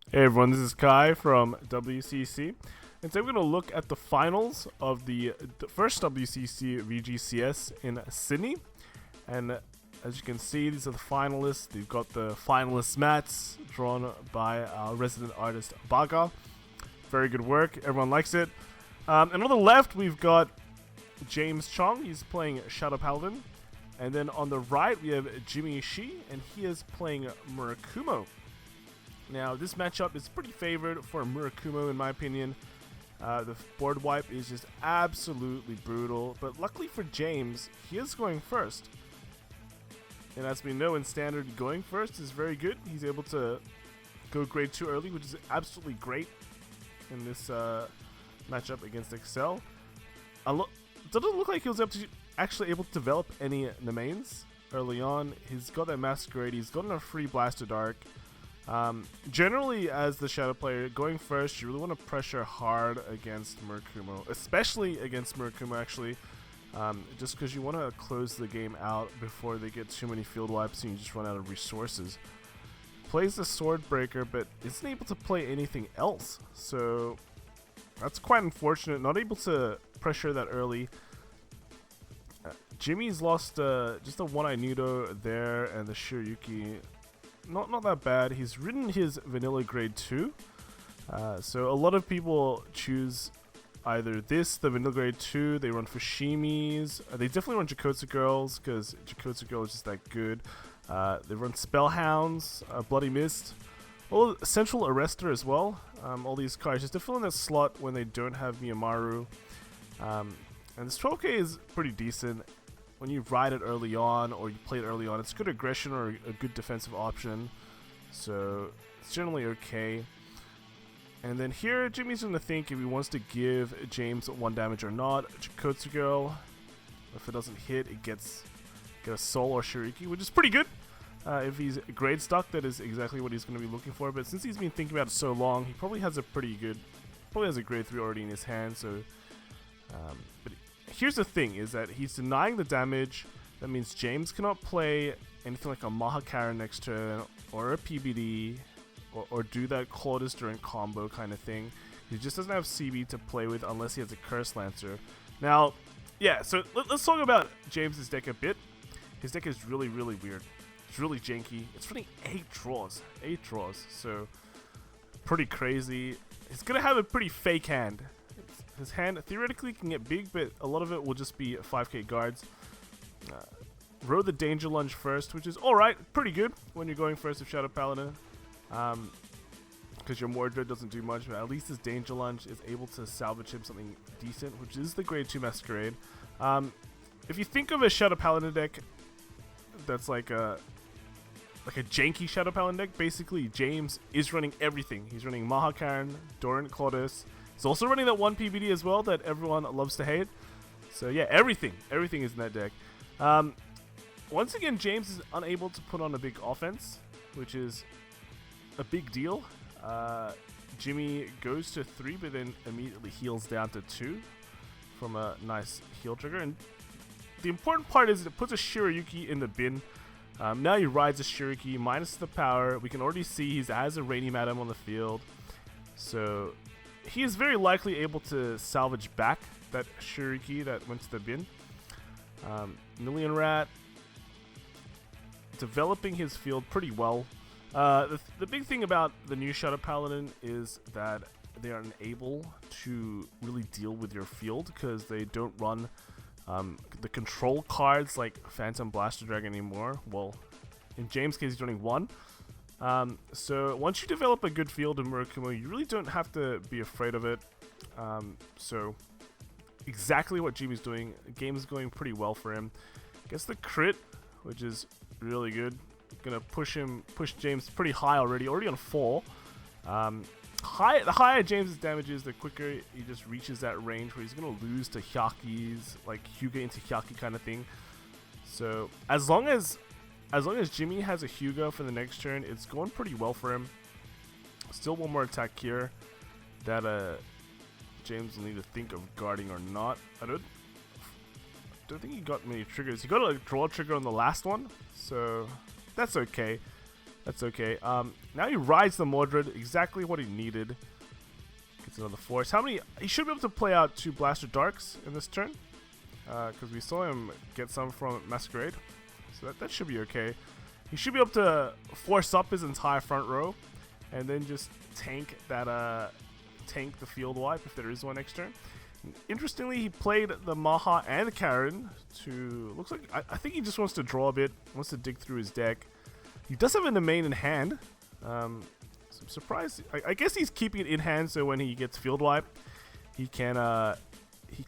Hey everyone, this is Kai from WCC, and today we're going to look at the finals of the first WCC VGCS in Sydney. And as you can see, these are the finalists. They've got the finalist mats drawn by our resident artist Baga. Very good work, everyone likes it. And on the left, we've got James Chong. He's playing Shahdow Paladin. And then on the right, we have Jimmy Shie, and he is playing Murakumo. Now, this matchup is pretty favored for Murakumo, in my opinion. The board wipe is just absolutely brutal, but luckily for James, he is going first. And as we know in Standard, going first is very good. He's able to go grade 2 early, which is absolutely great in this matchup against Excel. Doesn't look like he was actually able to develop any Nemains early on. He's got that Masquerade, he's gotten a free Blaster Dark. Generally, as the Shadow player, going first, you really want to pressure hard against Murakumo, especially against Murakumo, actually, just because you want to close the game out before they get too many field wipes and you just run out of resources. Plays the Sword Breaker, but isn't able to play anything else, so that's quite unfortunate. Not able to pressure that early. Jimmy's lost just a one-eye Nudo there, and the Shiryuki. Not that bad. He's ridden his vanilla grade 2. So a lot of people choose either this, the vanilla grade 2, they run Fushimis. They definitely run Jakotsu Girls, because Jakotsu Girl is just that good. They run Spellhounds, Bloody Mist, Central Arrestor as well. All these cards just to fill in that slot when they don't have Miyamaru. And this 12k is pretty decent. When you ride it early on, or you play it early on, it's good aggression or a good defensive option. So it's generally okay. And then here, Jimmy's going to think if he wants to give James 1 damage or not. Jakotsu Girl, if it doesn't hit, it gets a Soul or Shiriki, which is pretty good. If he's grade stuck, that is exactly what he's going to be looking for. But since he's been thinking about it so long, he probably has a grade 3 already in his hand. So, but here's the thing, is that he's denying the damage. That means James cannot play anything like a Mahakaran next turn, or a PBD, or do that Claudus during combo kind of thing. He just doesn't have CB to play with unless he has a Curse Lancer. Now, yeah, so let's talk about James's deck a bit. His deck is really, really weird. It's really janky. It's running 8 draws. 8 draws, so pretty crazy. He's going to have a pretty fake hand. His hand theoretically can get big, but a lot of it will just be 5k guards. Row the Danger Lunge first, which is alright, pretty good when you're going first with Shahdow Paladin. Because your Mordred doesn't do much, but at least his Danger Lunge is able to salvage him something decent, which is the grade 2 Masquerade. If you think of a Shahdow Paladin deck that's like a janky Shahdow Paladin deck, basically James is running everything. He's running Mahakaran, Dorant Claudus. He's also running that one PBD as well that everyone loves to hate. So yeah, everything is in that deck. Once again, James is unable to put on a big offense, which is a big deal. Jimmy goes to 3, but then immediately heals down to 2 from a nice heal trigger. And the important part is it puts a Shiryuki in the bin. Now he rides a Shiryuki minus the power. We can already see he has a Rainy Madam on the field. So he is very likely able to salvage back that Shiriki that went to the bin. Million Rat developing his field pretty well. The big thing about the new Shahdow Paladin is that they are unable to really deal with your field because they don't run the control cards like Phantom Blaster Dragon anymore. Well, in James' case, he's running 1. So once you develop a good field in Murakumo, you really don't have to be afraid of it. So exactly what Jimmy's doing. The game is going pretty well for him. Gets the crit, which is really good. Gonna push James pretty high already on 4. The higher James's damage is, the quicker he just reaches that range where he's gonna lose to Hyaki's, like Hyuga into Hyaki kind of thing. So as long as Jimmy has a Hyuga for the next turn, it's going pretty well for him. Still one more attack here that James will need to think of guarding or not. I don't think he got many triggers. He got a draw trigger on the last one, so that's okay. That's okay. Now he rides the Mordred, exactly what he needed. Gets another force. How many? He should be able to play out 2 Blaster Darks in this turn, because we saw him get some from Masquerade, so that should be okay. He should be able to force up his entire front row, and then just tank that tank the field wipe if there is one next turn. Interestingly, he played the Maha and the Karen to, looks like, I think he just wants to draw a bit, wants to dig through his deck. He does have an domain in hand. So I'm surprised. I guess he's keeping it in hand so when he gets field wipe, he can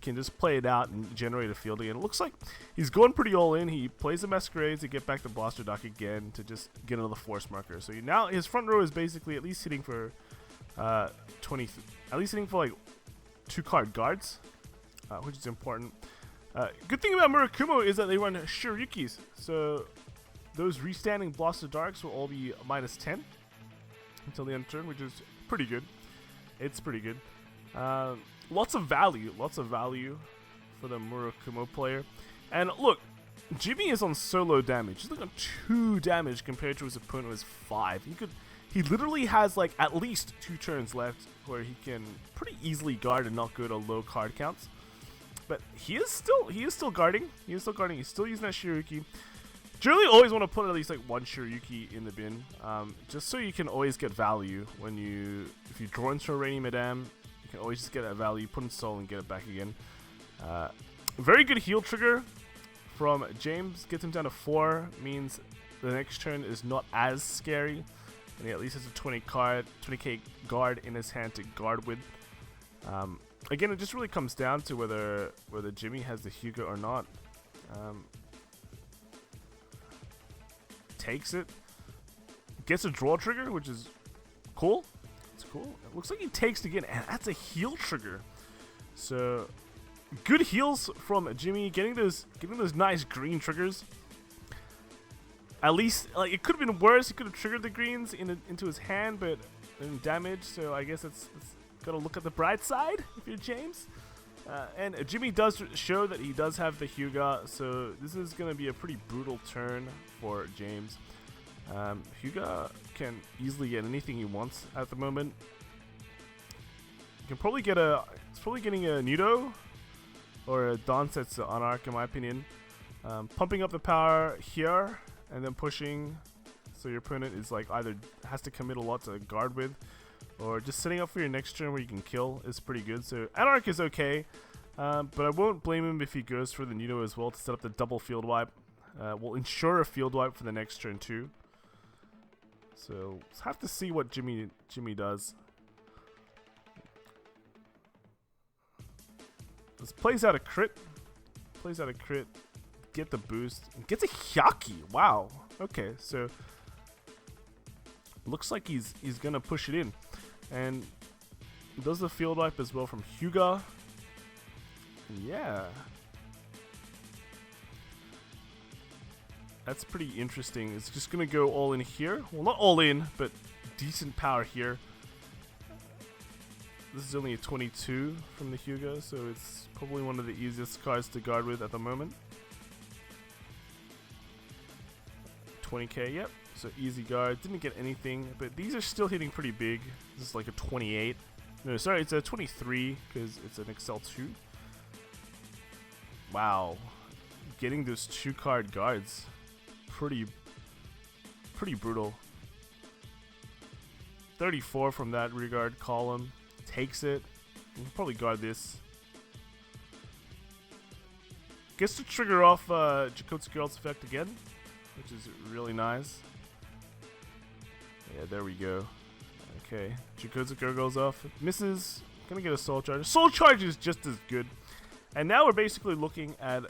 just play it out and generate a field again. It looks like he's going pretty all in. He plays the Masquerades to get back the Blaster Dock again to just get another force marker. So now his front row is basically at least hitting for 20, at least hitting for like 2 card guards, which is important. Good thing about Murakumo is that they run Shiryukis, so those restanding Blaster Darks will all be -10 until the end of turn, which is pretty good. It's pretty good. Lots of value for the Murakumo player. And look, Jimmy is on so low damage. He's like on 2 damage compared to his opponent who has 5. He literally has like at least 2 turns left where he can pretty easily guard and not go to low card counts. But he is still guarding. He's still using that Shiryuki. Generally, always want to put at least like 1 Shiryuki in the bin, just so you can always get value if you draw into a Rainy Madame. You can always just get that value, put in Soul, and get it back again. Very good heal trigger from James. Gets him down to 4. Means the next turn is not as scary. And he at least has a 20k guard in his hand to guard with. Again, it just really comes down to whether Jimmy has the Hugo or not. Takes it. Gets a draw trigger, which is cool. It's cool. It looks like he takes it again, and that's a heal trigger. So good heals from Jimmy, getting those nice green triggers. At least, like, it could have been worse. He could have triggered the greens into his hand, but damage. So I guess it's gotta look at the bright side if you're James. And Jimmy does show that he does have the Hyuga, so this is gonna be a pretty brutal turn for James. Hyuga can easily get anything he wants at the moment. You can probably get it's probably getting a Nudo or a Dansetsu Anarch in my opinion. Pumping up the power here and then pushing, so your opponent is like either has to commit a lot to guard with, or just setting up for your next turn where you can kill is pretty good. So Anarch is okay, but I won't blame him if he goes for the Nudo as well to set up the double field wipe. We'll ensure a field wipe for the next turn too. So let's have to see what Jimmy does. This plays out a crit. Get the boost. And gets a Hyaki. Wow. Okay, so looks like he's gonna push it in. And does the field wipe as well from Hyuga. Yeah. That's pretty interesting. It's just gonna go all in here. Well, not all in, but decent power here. This is only a 22 from the Hyuga, so it's probably one of the easiest cards to guard with at the moment. 20k, yep. So easy guard. Didn't get anything, but these are still hitting pretty big. This is like a 28. No, sorry, it's a 23 because it's an XL2. Wow. Getting those 2-card guards. Pretty brutal. 34 from that rearguard column. Takes it. You can probably guard this. Gets to trigger off Jakotsu Girl's effect again, which is really nice. Yeah, there we go. Okay, Jakotsu Girl goes off. Misses. Gonna get a Soul Charge. Soul Charge is just as good. And now we're basically looking at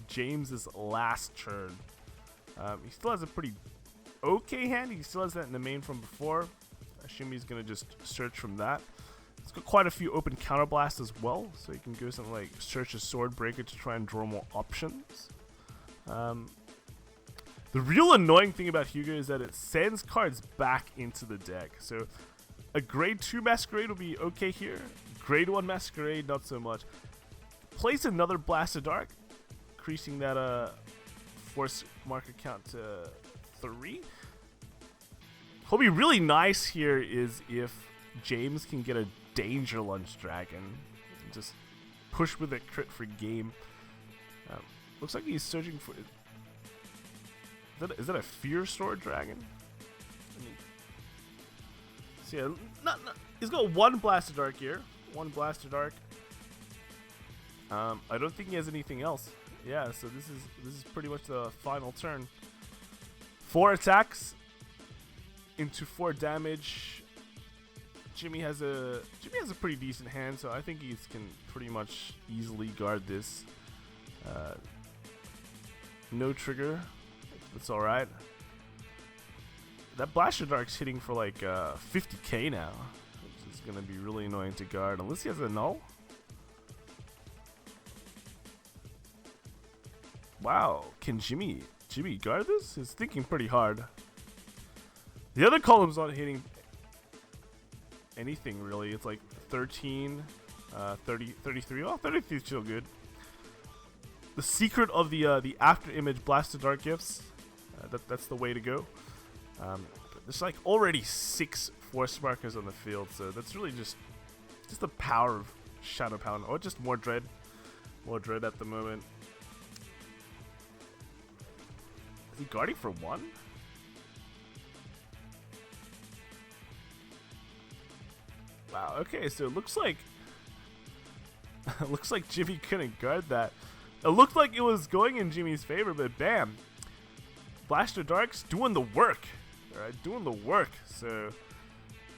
James's last turn. He still has a pretty okay hand. He still has that in the main from before. I assume he's gonna just search from that. He's got quite a few open counterblasts as well, so you can go something like search a Sword Breaker to try and draw more options. The real annoying thing about Hyuga is that it sends cards back into the deck. So a grade 2 Masquerade will be okay here. Grade 1 Masquerade, not so much. Place another Blast of Dark, increasing that force marker count to 3. What'll be really nice here is if James can get a Danger Lunge Dragon and just push with a crit for game. Looks like he's searching for... Is that a Fear Sword Dragon? I mean, so yeah, he's got one Blaster Dark here. One Blaster Dark. I don't think he has anything else. Yeah, so this is pretty much the final turn. 4 attacks into 4 damage. Jimmy has a pretty decent hand, so I think he can pretty much easily guard this. No trigger. That's all right. That Blaster Dark's hitting for like 50k now, which is gonna be really annoying to guard unless he has a null. Wow, can Jimmy guard this? He's thinking pretty hard. The other column's not hitting anything really. It's like 13, 30, 33. Oh, 33 is still good. The secret of the after image Blaster Dark gifts. That's the way to go. There's like already 6 Force Markers on the field, so that's really just the power of Shahdow Paladin, or just more dread at the moment. Is he guarding for 1? Wow. Okay, so it looks like Jimmy couldn't guard that. It looked like it was going in Jimmy's favor, but bam, Blaster Dark's doing the work. All right, doing the work. So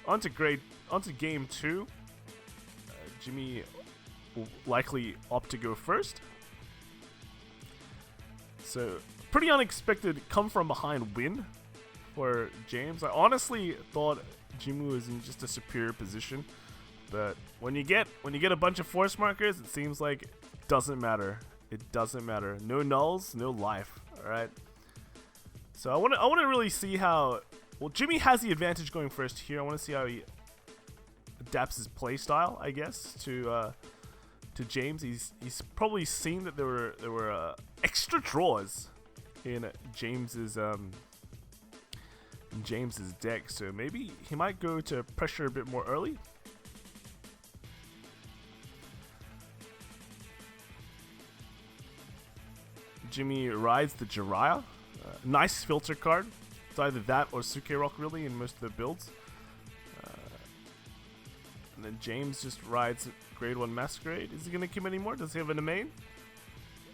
onto game 2. Jimmy will likely opt to go first. So pretty unexpected come from behind win for James. I honestly thought Jimmy was in just a superior position, but when you get a bunch of Force Markers, it seems like it doesn't matter. It doesn't matter. No nulls, no life. All right. So I want to really see how. Well, Jimmy has the advantage going first here. I want to see how he adapts his play style, I guess, to James. He's probably seen that there were extra draws in James's deck, so maybe he might go to pressure a bit more early. Jimmy rides the Jiraiya. Nice filter card. It's either that or Suke Rock really in most of the builds. And then James just rides Grade 1 Masquerade. Is he going to commit anymore? Does he have an main?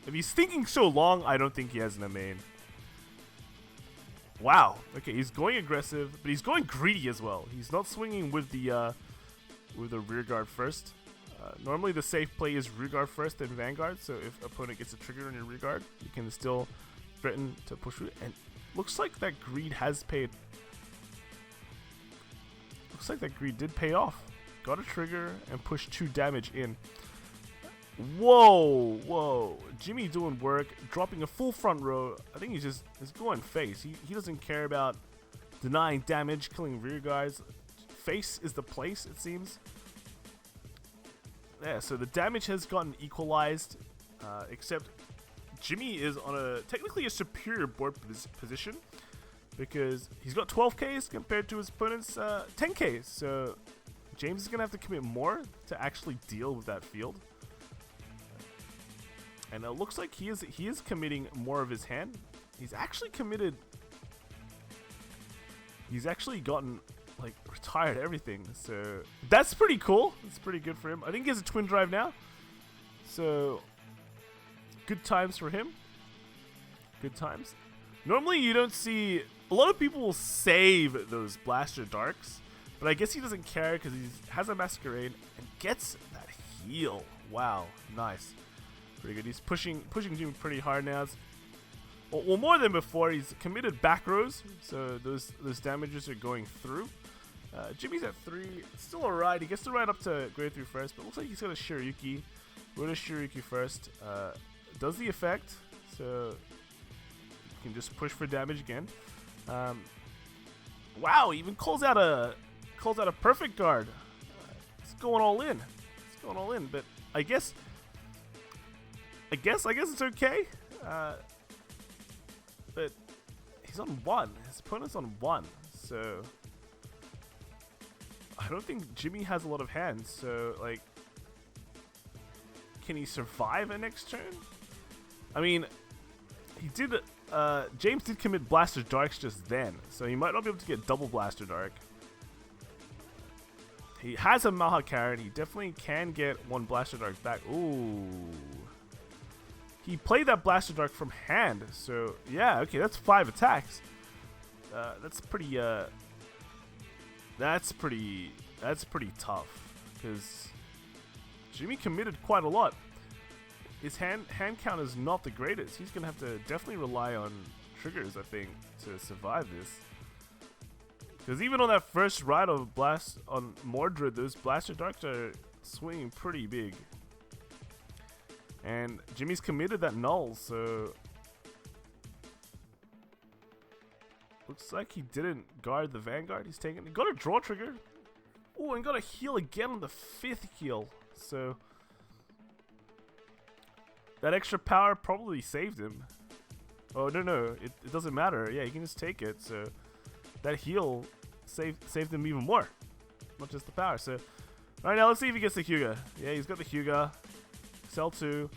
If he's thinking so long, I don't think he has an main. Wow. Okay, he's going aggressive, but he's going greedy as well. He's not swinging with the rear guard first. Normally the safe play is rear guard first, then Vanguard. So if opponent gets a trigger on your rear guard, you can still threaten to push through. And looks like that greed has paid. Looks like that greed did pay off. Got a trigger and pushed 2 damage in. Whoa. Jimmy doing work, dropping a full front row. I think he's going face. He doesn't care about denying damage, killing rear guys. Face is the place, it seems. Yeah, so the damage has gotten equalized, except Jimmy is on technically a superior board position because he's got 12Ks compared to his opponent's 10Ks. So James is going to have to commit more to actually deal with that field. And it looks like he is committing more of his hand. He's actually committed. He's actually gotten like retired everything, so that's pretty cool. It's pretty good for him. I think he has a twin drive now, so good times for him. Good times. Normally you don't see a lot of people will save those Blaster Darks, but I guess he doesn't care because he has a Masquerade and gets that heal. Wow, nice, pretty good. He's pushing Jimmy pretty hard now. Well, more than before. He's committed back rows, so those damages are going through. Jimmy's at 3. It's still alright. He gets to ride up to grade 3 first, but looks like he's got a Shiryuki. Go to Shiryuki first. Does the effect, so you can just push for damage again. Wow, he even calls out a perfect guard. It's going all in. It's going all in. But I guess it's okay. But he's on 1. His opponent's on 1, so don't think Jimmy has a lot of hands, so like, can he survive a next turn? I mean, he did. James did commit Blaster Darks just then, so he might not be able to get double Blaster Dark. He has a Maha Karen. He definitely can get one Blaster Dark back. Ooh. He played that Blaster Dark from hand, so yeah, okay, that's 5 attacks. That's pretty tough, because Jimmy committed quite a lot. His hand count is not the greatest. He's gonna have to definitely rely on triggers, I think, to survive this. Because even on that first ride of Blast on Mordred, those Blaster Darks are swinging pretty big. And Jimmy's committed that null, so looks like he didn't guard the Vanguard. He got a draw trigger. Oh, and got a heal again on the 5th heal. So that extra power probably saved him. Oh, no, it doesn't matter. Yeah, he can just take it. So that heal saved him even more. Not just the power. So, alright, now let's see if he gets the Hyuga. Yeah, he's got the Hyuga. Sell 2.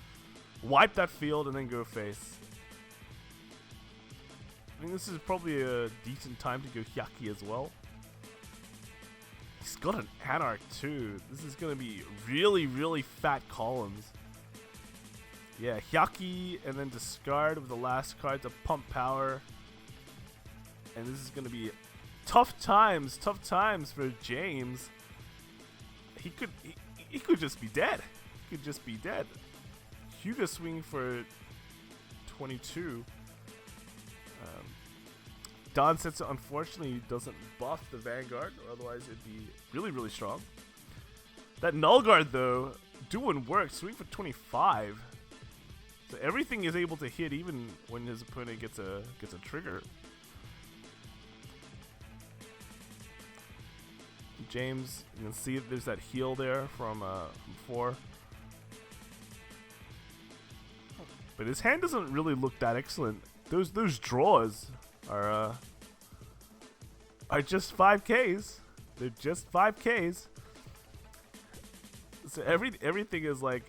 Wipe that field and then go face. I think this is probably a decent time to go Hyaki as well. He's got an Anarch too. This is going to be really, really fat columns. Yeah, Hyaki and then discard with the last card to pump power. And this is going to be tough times for James. He could just be dead. He could just be dead. Hyuga swing for 22. Don Setsu unfortunately doesn't buff the Vanguard, or otherwise it'd be really, really strong. That Null Guard though, doing work, swing for 25. So everything is able to hit even when his opponent gets a trigger. James, you can see there's that heal there from 4. But his hand doesn't really look that excellent. Those draws are just 5Ks. They're just 5Ks. So everything is like.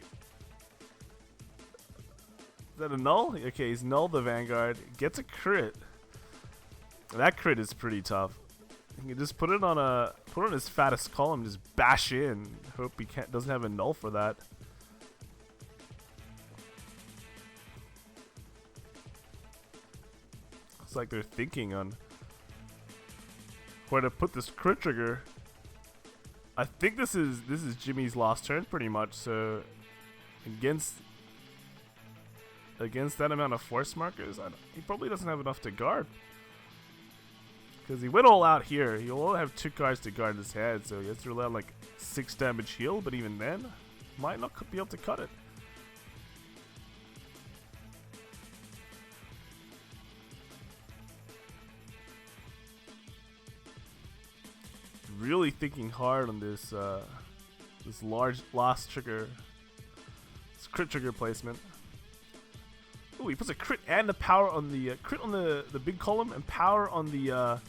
Is that a null? Okay, he's null the Vanguard. Gets a crit. That crit is pretty tough. He can just put on his fattest column, just bash in. Hope he doesn't have a null for that. Looks like they're thinking on where to put this crit trigger. I think this is Jimmy's last turn pretty much. So against that amount of force markers, he probably doesn't have enough to guard. Because he went all out here. He'll only have 2 cards to guard his head, so he has to rely on like 6 damage heal, but even then, might not be able to cut it. Really thinking hard on this this large last trigger. This crit trigger placement. Oh, he puts a crit and the power on the crit on the big column and power on the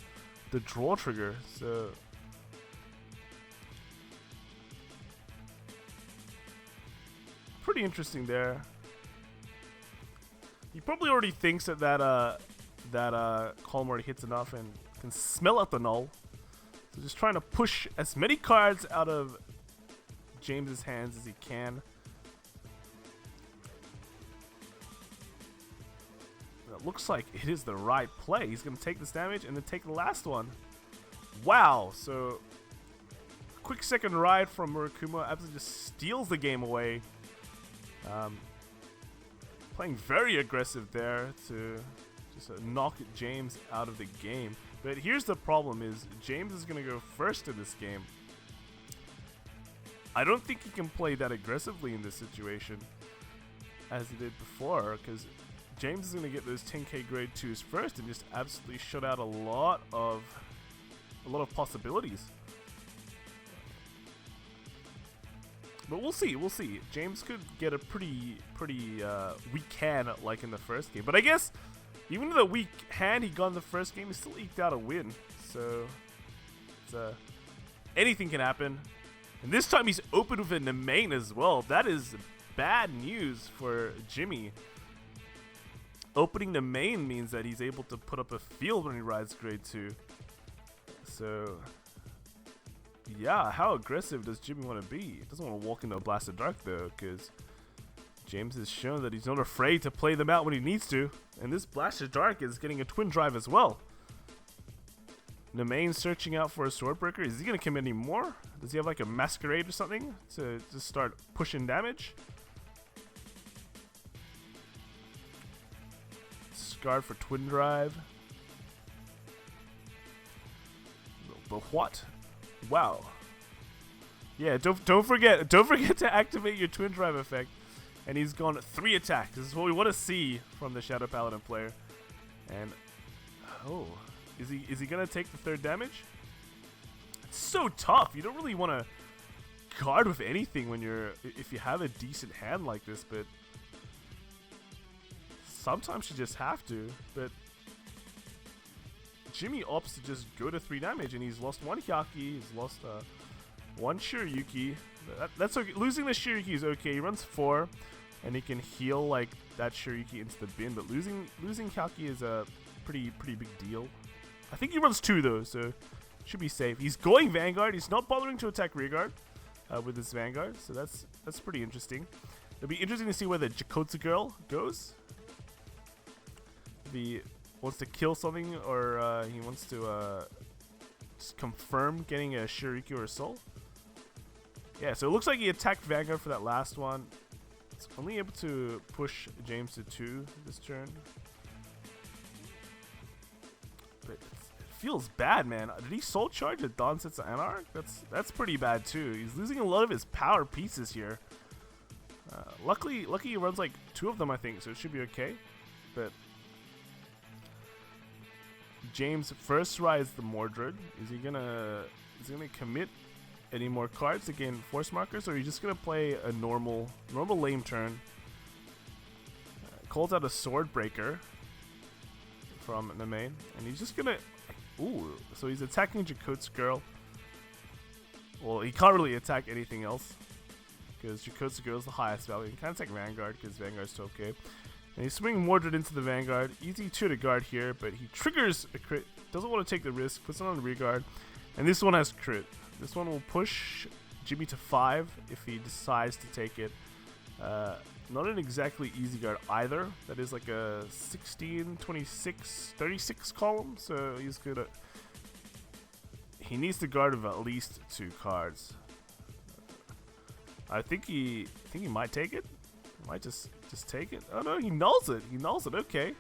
draw trigger. So pretty interesting there. He probably already thinks that column already hits enough and can smell out the null. So just trying to push as many cards out of James's hands as he can. It looks like it is the right play. He's going to take this damage and then take the last one. Wow. So, quick second ride from Murakumo. Absolutely just steals the game away. Playing very aggressive there to just knock James out of the game. But here's the problem is James is going to go first in this game. I don't think he can play that aggressively in this situation as he did before, because James is going to get those 10k grade 2s first and just absolutely shut out a lot of possibilities. But we'll see. James could get a pretty weak hand like in the first game. But I guess even with a weak hand he got in the first game, he still eked out a win. So it's anything can happen. And this time he's open with a main as well. That is bad news for Jimmy. Opening the main means that he's able to put up a field when he rides grade 2. So, yeah, how aggressive does Jimmy want to be? He doesn't want to walk into a Blasted Dark though, because James has shown that he's not afraid to play them out when he needs to. And this Blasted Dark is getting a twin drive as well. Nemain searching out for a Swordbreaker. Is he going to commit any more? Does he have like a Masquerade or something to just start pushing damage? Scarred for twin drive. But what? Wow. Yeah, don't forget to activate your twin drive effect. And he's gone 3 attacks. This is what we want to see from the Shahdow Paladin player. And oh, is he gonna take the 3rd damage? It's so tough. You don't really want to guard with anything when if you have a decent hand like this, but sometimes you just have to. But Jimmy opts to just go to 3 damage, and he's lost 1 Hyaki, he's lost 1 Shiryuki. That's okay. Losing the Shiryuki is okay. He runs 4, and he can heal like that Shiryuki into the bin. But losing Hyaki is a pretty big deal. I think he runs 2 though, so should be safe. He's going Vanguard. He's not bothering to attack Rearguard with his Vanguard, so that's pretty interesting. It'll be interesting to see where the Jakotsu girl goes. If he wants to kill something, or he wants to just confirm getting a Shiryuki or a Soul. Yeah, so it looks like he attacked Vanguard for that last one. It's only able to push James to 2 this turn. But it feels bad, man. Did he Soul Charge at Dawn Sets of Anarch? That's pretty bad too. He's losing a lot of his power pieces here. Luckily he runs like 2 of them, I think, so it should be okay. But James first rides the Mordred. Is he gonna commit any more cards to gain force markers, or are you just gonna play a normal lame turn? Calls out a Swordbreaker from the main, and he's just gonna. Ooh, so he's attacking Jakotsu girl. Well, he can't really attack anything else because Jakotsu girl is the highest value. He can't attack Vanguard because Vanguard's still okay. And he's swinging Mordred into the Vanguard. Easy 2 to guard here, but he triggers a crit. Doesn't want to take the risk. Puts it on the rear guard, and this one has crit. This one will push Jimmy to 5 if he decides to take it. Not an exactly easy guard either. That is like a 16, 26, 36 column. So he's gonna. He needs to guard with at least 2 cards. I think he might take it. He might just take it. Oh no, he nulls it. He nulls it. Okay.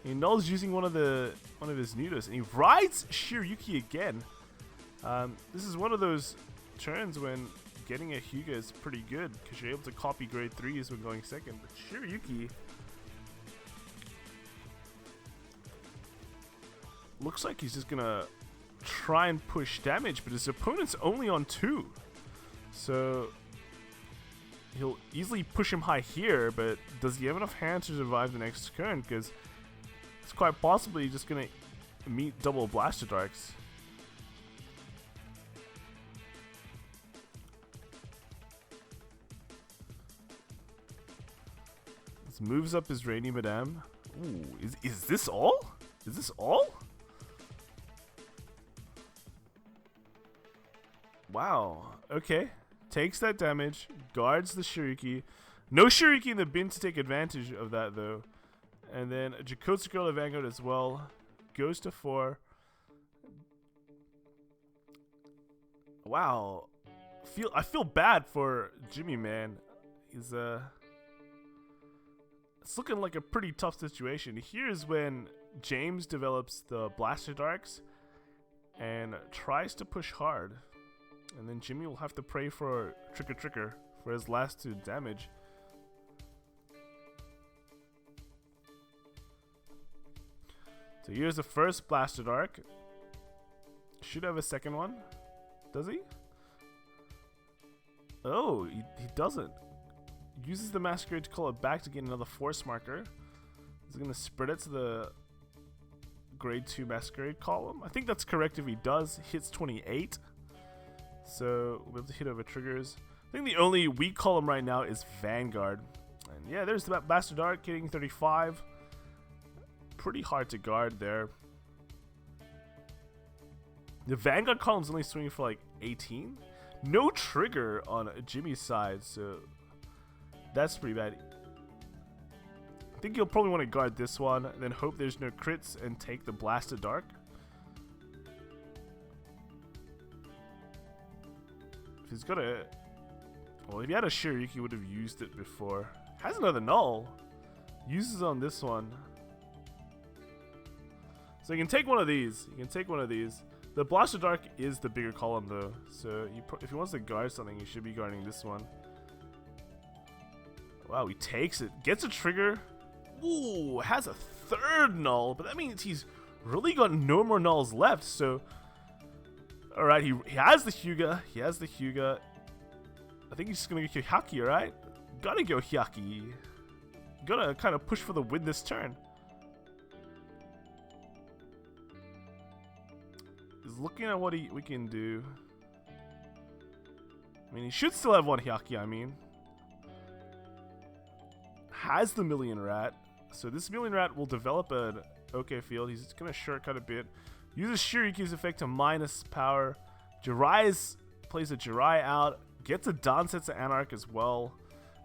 He nulls using one of his Nudos, and he rides Shiryuki again. This is one of those turns when getting a Hyuga is pretty good because you're able to copy grade 3s when going second. But Shiryuki looks like he's just gonna try and push damage, but his opponent's only on 2, so he'll easily push him high here. But does he have enough hand to survive the next turn? Because it's quite possibly just gonna meet double Blaster Darks. Moves up his Rainy Madame. Ooh, is this all? Is this all? Wow. Okay. Takes that damage. Guards the Shiryuki. No Shiryuki in the bin to take advantage of that though. And then a Jakotsu girl of Vanguard as well. Goes to 4. Wow. I feel bad for Jimmy, man. He's it's looking like a pretty tough situation. Here's when James develops the Blaster Darks and tries to push hard. And then Jimmy will have to pray for Trigger for his last 2 damage. So here's the first Blaster Dark. Should have a second one. Does he? Oh, he doesn't. Uses the Masquerade to call it back to get another force marker. He's going to spread it to the grade 2 Masquerade column. I think that's correct if he does. Hits 28. so we'll be able to hit over triggers. I think the only weak column right now is Vanguard. And yeah, there's the Bastard Arc hitting 35. Pretty hard to guard there. The Vanguard column's only swinging for like 18. No trigger on Jimmy's side, so that's pretty bad. I think you'll probably want to guard this one, then hope there's no crits and take the Blasted Dark. If he's got a... Well, if he had a Shiryu, he would have used it before. Has another null. Uses on this one. So you can take one of these. You can take one of these. The Blaster Dark is the bigger column though. So if he wants to guard something, he should be guarding this one. Wow, he takes it. Gets a trigger. Ooh, has a third null. But that means he's really got no more nulls left. So, alright, he has the Hyuga. He has the Hyuga. I think he's just going to go Hyaki, alright? Gotta go Hyaki. Gotta kind of push for the win this turn. He's looking at what we can do. I mean, he should still have one Hyaki, I mean. Has the Million Rat. So this Million Rat will develop an OK field. He's going to shortcut a bit. Uses Shiryuki's effect to minus power. Jiraiya's plays a Jiraiya out. Gets a Dansetsu Anarch as well.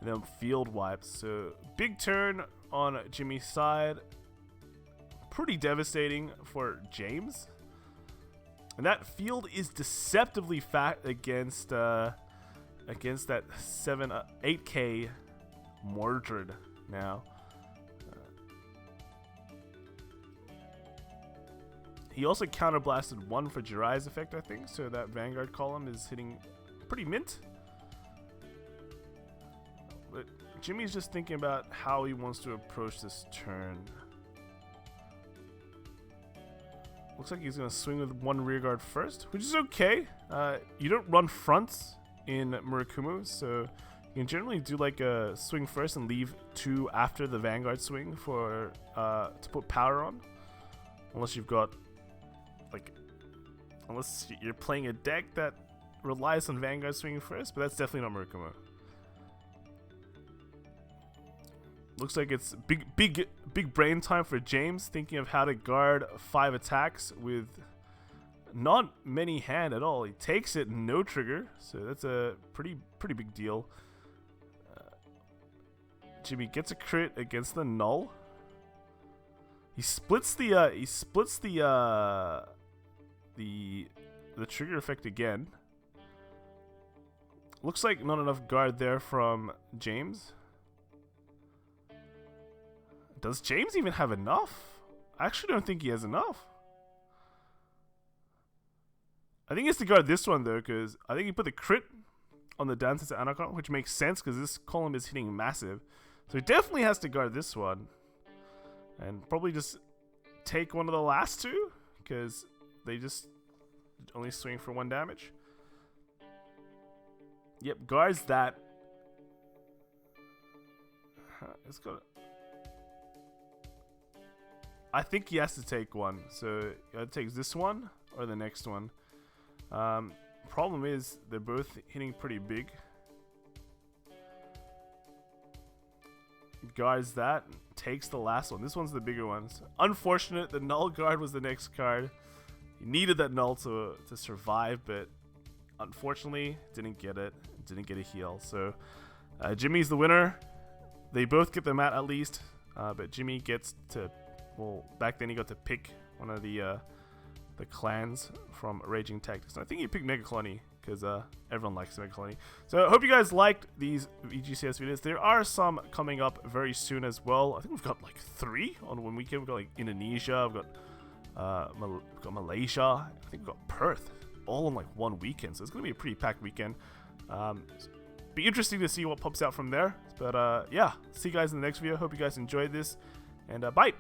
And then field wipes. So big turn on Jimmy's side. Pretty devastating for James. And that field is deceptively fat against that 8k Mordred now. He also counterblasted one for Jiraiya's effect, I think, so that Vanguard column is hitting pretty mint. But Jimmy's just thinking about how he wants to approach this turn. Looks like he's going to swing with one rearguard first, which is okay. You don't run fronts in Murakumo, so you can generally do like a swing first and leave two after the Vanguard swing for to put power on. Unless you've got unless you're playing a deck that relies on Vanguard swinging first, but that's definitely not Murakumo. Looks like it's big brain time for James, thinking of how to guard 5 attacks with not many hand at all. He takes it, no trigger, so that's a pretty big deal. Jimmy gets a crit against the null. He splits the trigger effect again. Looks like not enough guard there from James. Does James even have enough? I actually don't think he has enough. I think he has to guard this one though, because I think he put the crit on the Dansetsu Anarch, which makes sense because this column is hitting massive. So he definitely has to guard this one. And probably just take one of the last two, because they just only swing for 1 damage. Yep, guards that. It's got. I think he has to take one, so it takes this one or the next one. Problem is they're both hitting pretty big. Guards that, takes the last one. This one's the bigger one. So unfortunate, the null guard was the next card. He needed that null to survive, but unfortunately didn't get it. Didn't get a heal. So Jimmy's the winner. They both get the mat at least, but Jimmy gets to. Well, back then he got to pick one of the clans from Raging Tactics. And I think he picked Mega Colony because everyone likes Mega Colony. So I hope you guys liked these VGCS videos. There are some coming up very soon as well. I think we've got like 3 on one weekend. We've got like Indonesia, we've got Malaysia, I think we've got Perth, all on like one weekend. So it's going to be a pretty packed weekend. Be interesting to see what pops out from there. But yeah, see you guys in the next video. Hope you guys enjoyed this, and bye.